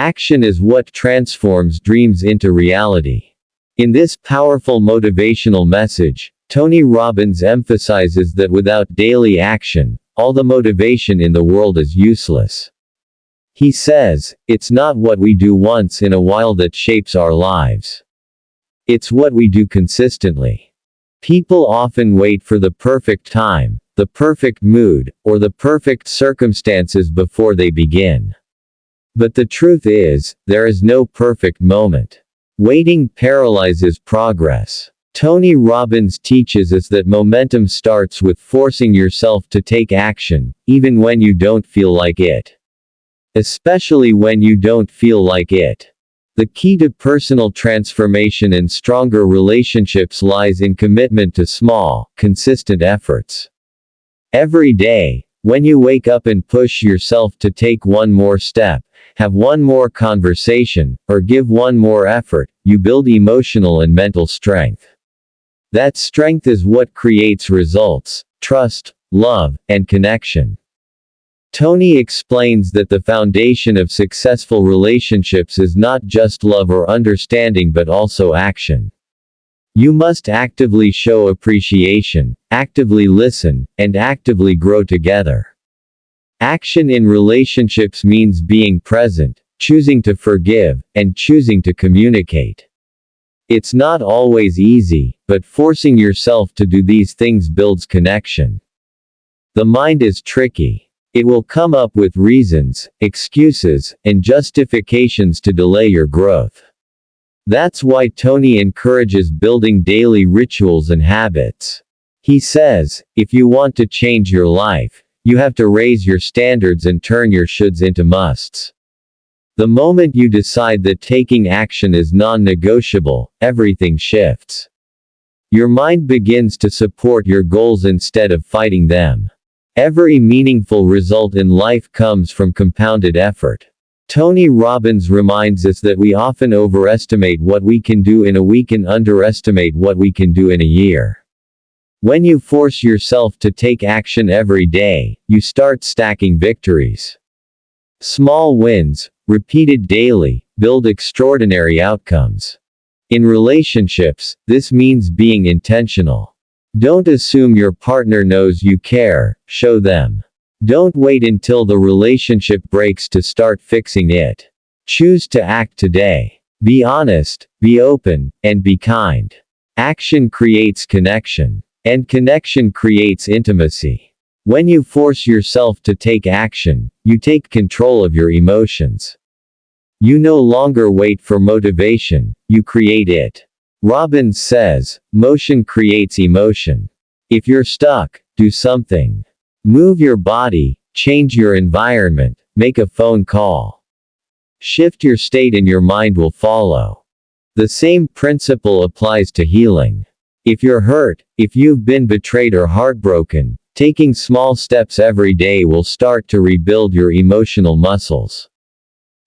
Action is what transforms dreams into reality. In this powerful motivational message, Tony Robbins emphasizes that without daily action, all the motivation in the world is useless. He says, it's not what we do once in a while that shapes our lives. It's what we do consistently. People often wait for the perfect time, the perfect mood, or the perfect circumstances before they begin. But the truth is, there is no perfect moment. Waiting paralyzes progress. Tony Robbins teaches us that momentum starts with forcing yourself to take action, even when you don't feel like it. Especially when you don't feel like it. The key to personal transformation and stronger relationships lies in commitment to small, consistent efforts. Every day, when you wake up and push yourself to take one more step, have one more conversation, or give one more effort, you build emotional and mental strength. That strength is what creates results, trust, love, and connection. Tony explains that the foundation of successful relationships is not just love or understanding but also action. You must actively show appreciation, actively listen, and actively grow together. Action in relationships means being present, choosing to forgive, and choosing to communicate. It's not always easy, but forcing yourself to do these things builds connection. The mind is tricky. It will come up with reasons, excuses, and justifications to delay your growth. That's why Tony encourages building daily rituals and habits. He says, if you want to change your life, you have to raise your standards and turn your shoulds into musts. The moment you decide that taking action is non-negotiable, everything shifts. Your mind begins to support your goals instead of fighting them. Every meaningful result in life comes from compounded effort. Tony Robbins reminds us that we often overestimate what we can do in a week and underestimate what we can do in a year. When you force yourself to take action every day, you start stacking victories. Small wins, repeated daily, build extraordinary outcomes. In relationships, this means being intentional. Don't assume your partner knows you care, show them. Don't wait until the relationship breaks to start fixing it. Choose to act today. Be honest, be open, and be kind. Action creates connection. And connection creates intimacy. When you force yourself to take action, you take control of your emotions. You no longer wait for motivation, you create it. Robbins says, motion creates emotion. If you're stuck, do something. Move your body, change your environment, make a phone call. Shift your state and your mind will follow. The same principle applies to healing. If you're hurt, if you've been betrayed or heartbroken, taking small steps every day will start to rebuild your emotional muscles.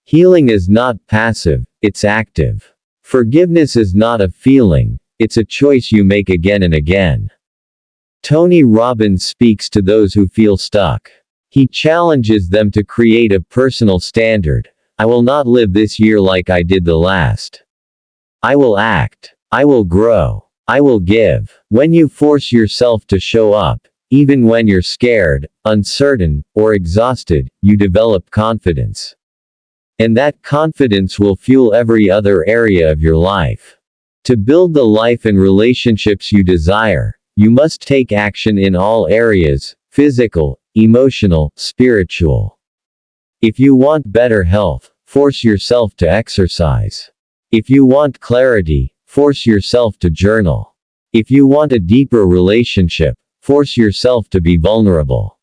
Healing is not passive, it's active. Forgiveness is not a feeling, it's a choice you make again and again. Tony Robbins speaks to those who feel stuck. He challenges them to create a personal standard. I will not live this year like I did the last. I will act. I will grow. I will give. When you force yourself to show up, even when you're scared, uncertain, or exhausted, you develop confidence. And that confidence will fuel every other area of your life. To build the life and relationships you desire, you must take action in all areas, physical, emotional, spiritual. If you want better health, force yourself to exercise. If you want clarity, force yourself to journal. If you want a deeper relationship, force yourself to be vulnerable.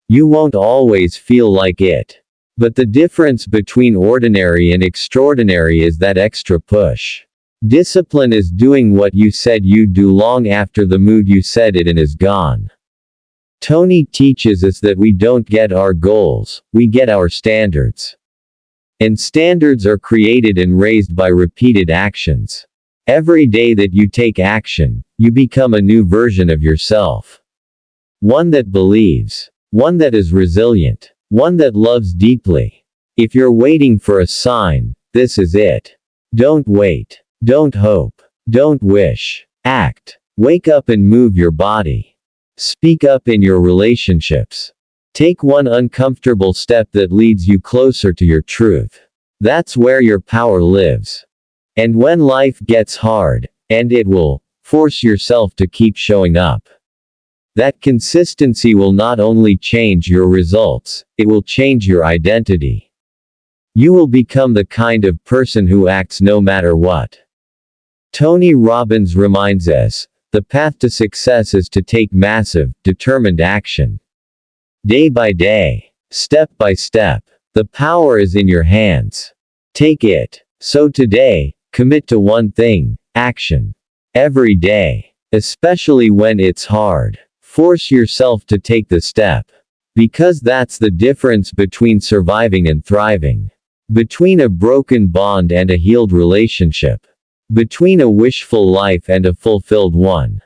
You won't always feel like it. But the difference between ordinary and extraordinary is that extra push. Discipline is doing what you said you'd do long after the mood you said it in is gone. Tony teaches us that we don't get our goals, we get our standards. And standards are created and raised by repeated actions. Every day that you take action, you become a new version of yourself. One that believes. One that is resilient. One that loves deeply. If you're waiting for a sign, this is it. Don't wait. Don't hope. Don't wish. Act. Wake up and move your body. Speak up in your relationships. Take one uncomfortable step that leads you closer to your truth. That's where your power lives. And when life gets hard, and it will, force yourself to keep showing up. That consistency will not only change your results, it will change your identity. You will become the kind of person who acts no matter what. Tony Robbins reminds us, the path to success is to take massive, determined action. Day by day, step by step, the power is in your hands. Take it. So today, commit to one thing, action. Every day. Especially when it's hard. Force yourself to take the step. Because that's the difference between surviving and thriving. Between a broken bond and a healed relationship. Between a wishful life and a fulfilled one.